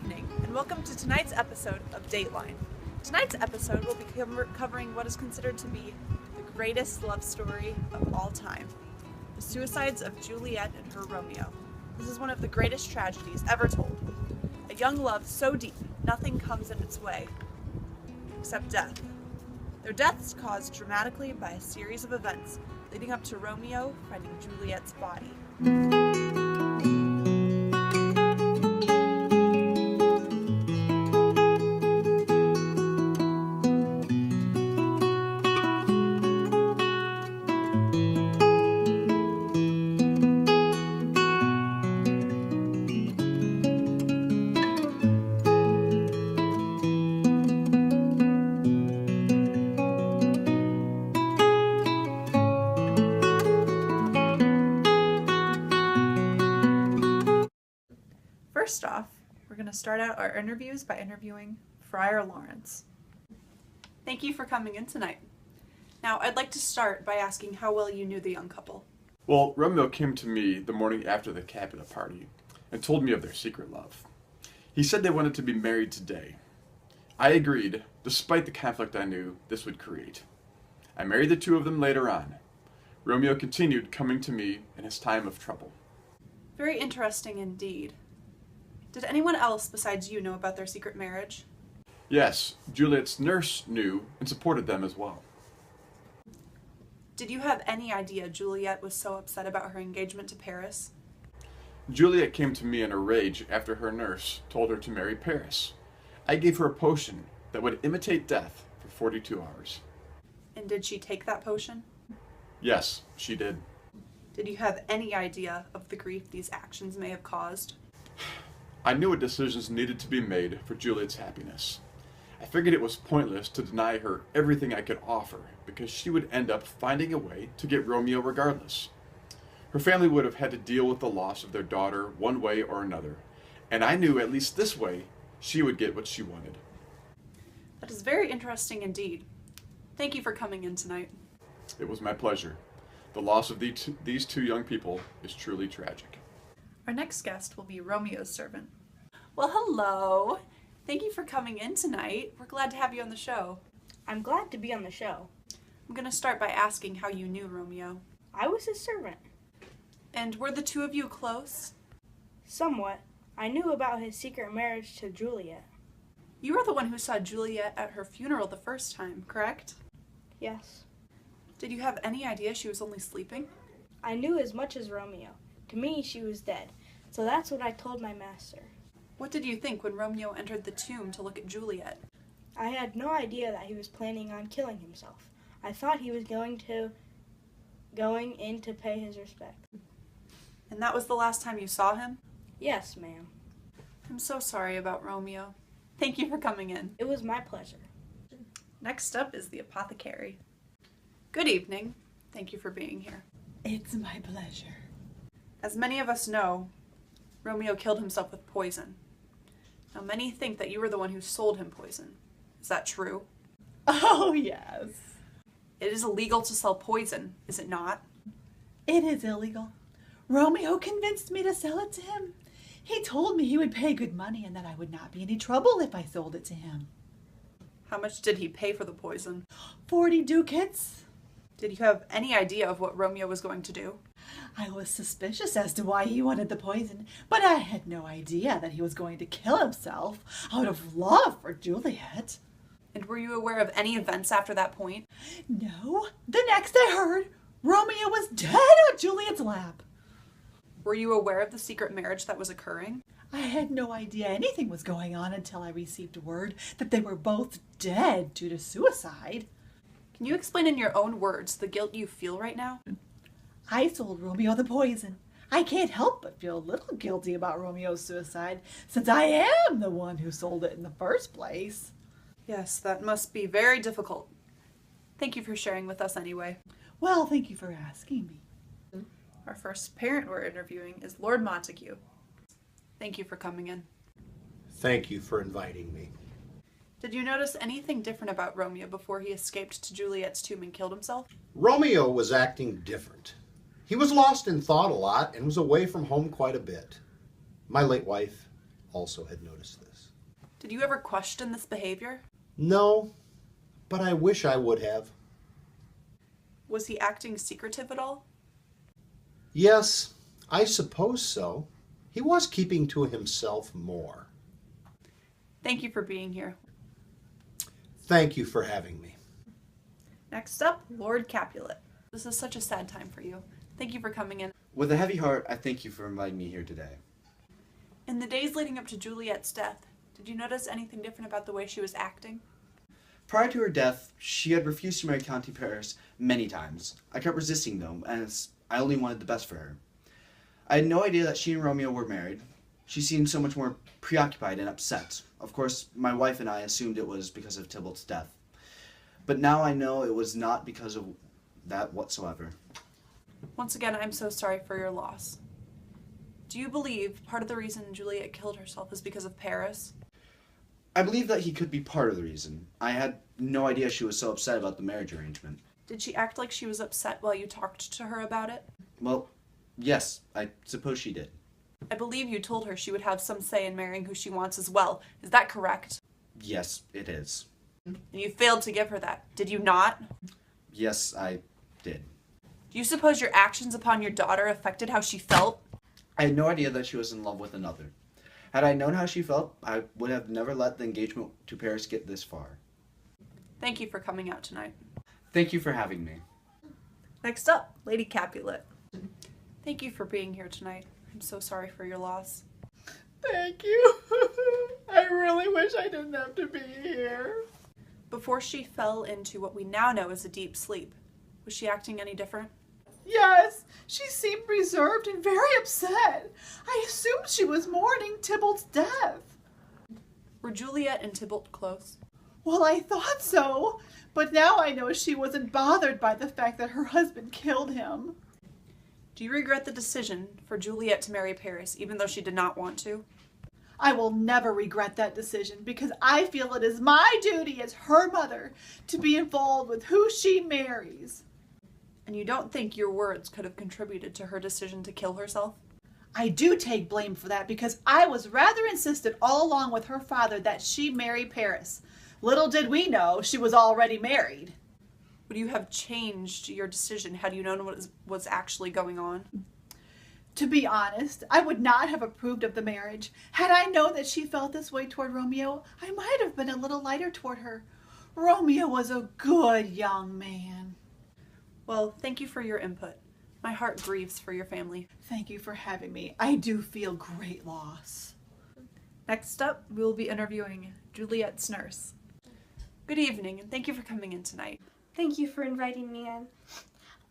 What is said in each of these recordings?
evening, and welcome to tonight's episode of Dateline. Tonight's episode will be covering what is considered to be the greatest love story of all time, the suicides of Juliet and her Romeo. This is one of the greatest tragedies ever told. A young love so deep, nothing comes in its way, except death. Their deaths caused dramatically by a series of events leading up to Romeo finding Juliet's body. First off, we're going to start out our interviews by interviewing Friar Lawrence. Thank you for coming in tonight. Now, I'd like to start by asking how well you knew the young couple. Well, Romeo came to me the morning after the cabinet party and told me of their secret love. He said they wanted to be married today. I agreed, despite the conflict I knew this would create. I married the two of them later on. Romeo continued coming to me in his time of trouble. Very interesting indeed. Did anyone else besides you know about their secret marriage? Yes, Juliet's nurse knew and supported them as well. Did you have any idea Juliet was so upset about her engagement to Paris? Juliet came to me in a rage after her nurse told her to marry Paris. I gave her a potion that would imitate death for 42 hours. And did she take that potion? Yes, she did. Did you have any idea of the grief these actions may have caused? I knew what decisions needed to be made for Juliet's happiness. I figured it was pointless to deny her everything I could offer because she would end up finding a way to get Romeo regardless. Her family would have had to deal with the loss of their daughter one way or another, and I knew at least this way she would get what she wanted. That is very interesting indeed. Thank you for coming in tonight. It was my pleasure. The loss of these two young people is truly tragic. Our next guest will be Romeo's servant. Well, hello. Thank you for coming in tonight. We're glad to have you on the show. I'm glad to be on the show. I'm going to start by asking how you knew Romeo. I was his servant. And were the two of you close? Somewhat. I knew about his secret marriage to Juliet. You were the one who saw Juliet at her funeral the first time, correct? Yes. Did you have any idea she was only sleeping? I knew as much as Romeo. To me, she was dead. So that's what I told my master. What did you think when Romeo entered the tomb to look at Juliet? I had no idea that he was planning on killing himself. I thought he was going in to pay his respect. And that was the last time you saw him? Yes, ma'am. I'm so sorry about Romeo. Thank you for coming in. It was my pleasure. Next up is the apothecary. Good evening. Thank you for being here. It's my pleasure. As many of us know, Romeo killed himself with poison. Now, many think that you were the one who sold him poison. Is that true? Oh, yes. It is illegal to sell poison, is it not? It is illegal. Romeo convinced me to sell it to him. He told me he would pay good money and that I would not be any trouble if I sold it to him. How much did he pay for the poison? 40 ducats. Did you have any idea of what Romeo was going to do? I was suspicious as to why he wanted the poison, but I had no idea that he was going to kill himself out of love for Juliet. And were you aware of any events after that point? No. The next I heard, Romeo was dead on Juliet's lap. Were you aware of the secret marriage that was occurring? I had no idea anything was going on until I received word that they were both dead due to suicide. Can you explain in your own words the guilt you feel right now? I sold Romeo the poison. I can't help but feel a little guilty about Romeo's suicide, since I am the one who sold it in the first place. Yes, that must be very difficult. Thank you for sharing with us anyway. Well, thank you for asking me. Our first parent we're interviewing is Lord Montague. Thank you for coming in. Thank you for inviting me. Did you notice anything different about Romeo before he escaped to Juliet's tomb and killed himself? Romeo was acting different. He was lost in thought a lot and was away from home quite a bit. My late wife, also had noticed this. Did you ever question this behavior? No, but I wish I would have. Was he acting secretive at all? Yes, I suppose so. He was keeping to himself more. Thank you for being here. Thank you for having me. Next up, Lord Capulet. This is such a sad time for you. Thank you for coming in. With a heavy heart, I thank you for inviting me here today. In the days leading up to Juliet's death, did you notice anything different about the way she was acting? Prior to her death, she had refused to marry Count Paris many times. I kept resisting though, as I only wanted the best for her. I had no idea that she and Romeo were married. She seemed so much more preoccupied and upset. Of course, my wife and I assumed it was because of Tybalt's death. But now I know it was not because of that whatsoever. Once again, I'm so sorry for your loss. Do you believe part of the reason Juliet killed herself is because of Paris? I believe that he could be part of the reason. I had no idea she was so upset about the marriage arrangement. Did she act like she was upset while you talked to her about it? Well, yes, I suppose she did. I believe you told her she would have some say in marrying who she wants as well. Is that correct? Yes, it is. And you failed to give her that, did you not? Yes, I did. Do you suppose your actions upon your daughter affected how she felt? I had no idea that she was in love with another. Had I known how she felt, I would have never let the engagement to Paris get this far. Thank you for coming out tonight. Thank you for having me. Next up, Lady Capulet. Thank you for being here tonight. I'm so sorry for your loss. Thank you. I really wish I didn't have to be here. Before she fell into what we now know as a deep sleep, was she acting any different? Yes, she seemed reserved and very upset. I assumed she was mourning Tybalt's death. Were Juliet and Tybalt close? Well, I thought so, but now I know she wasn't bothered by the fact that her husband killed him. Do you regret the decision for Juliet to marry Paris, even though she did not want to? I will never regret that decision because I feel it is my duty as her mother to be involved with who she marries. And you don't think your words could have contributed to her decision to kill herself? I do take blame for that because I was rather insistent all along with her father that she marry Paris. Little did we know she was already married. Would you have changed your decision had you known what was actually going on? To be honest, I would not have approved of the marriage. Had I known that she felt this way toward Romeo, I might have been a little lighter toward her. Romeo was a good young man. Well, thank you for your input. My heart grieves for your family. Thank you for having me. I do feel great loss. Next up, we will be interviewing Juliet's nurse. Good evening, and thank you for coming in tonight. Thank you for inviting me in.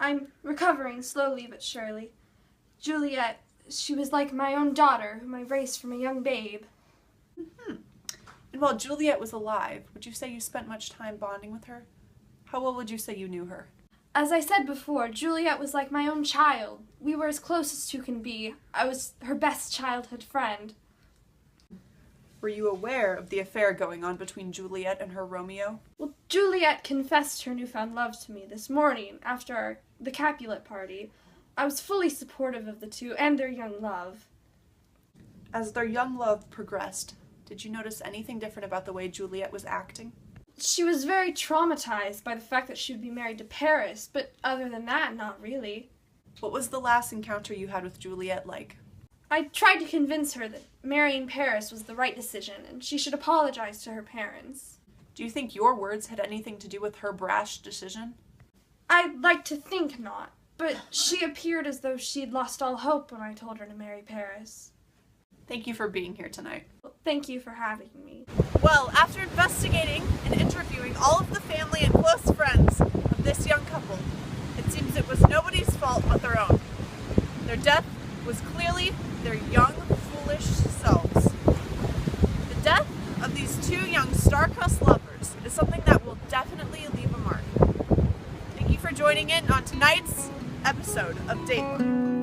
I'm recovering slowly but surely. Juliet, she was like my own daughter, whom I raised from a young babe. And while Juliet was alive, would you say you spent much time bonding with her? How well would you say you knew her? As I said before, Juliet was like my own child. We were as close as two can be. I was her best childhood friend. Were you aware of the affair going on between Juliet and her Romeo? Well, Juliet confessed her newfound love to me this morning after the Capulet party. I was fully supportive of the two and their young love. As their young love progressed, did you notice anything different about the way Juliet was acting? She was very traumatized by the fact that she would be married to Paris, but other than that, not really. What was the last encounter you had with Juliet like? I tried to convince her that marrying Paris was the right decision and she should apologize to her parents. Do you think your words had anything to do with her brash decision? I'd like to think not, but she appeared as though she'd lost all hope when I told her to marry Paris. Thank you for being here tonight. Well, thank you for having me. Well, after investigating and interviewing all of the family and close friends of this young couple, it seems it was nobody's fault but their own. Their death was clearly their young, foolish selves. The death of these two young star-crossed lovers is something that will definitely leave a mark. Thank you for joining in on tonight's episode of Dateline.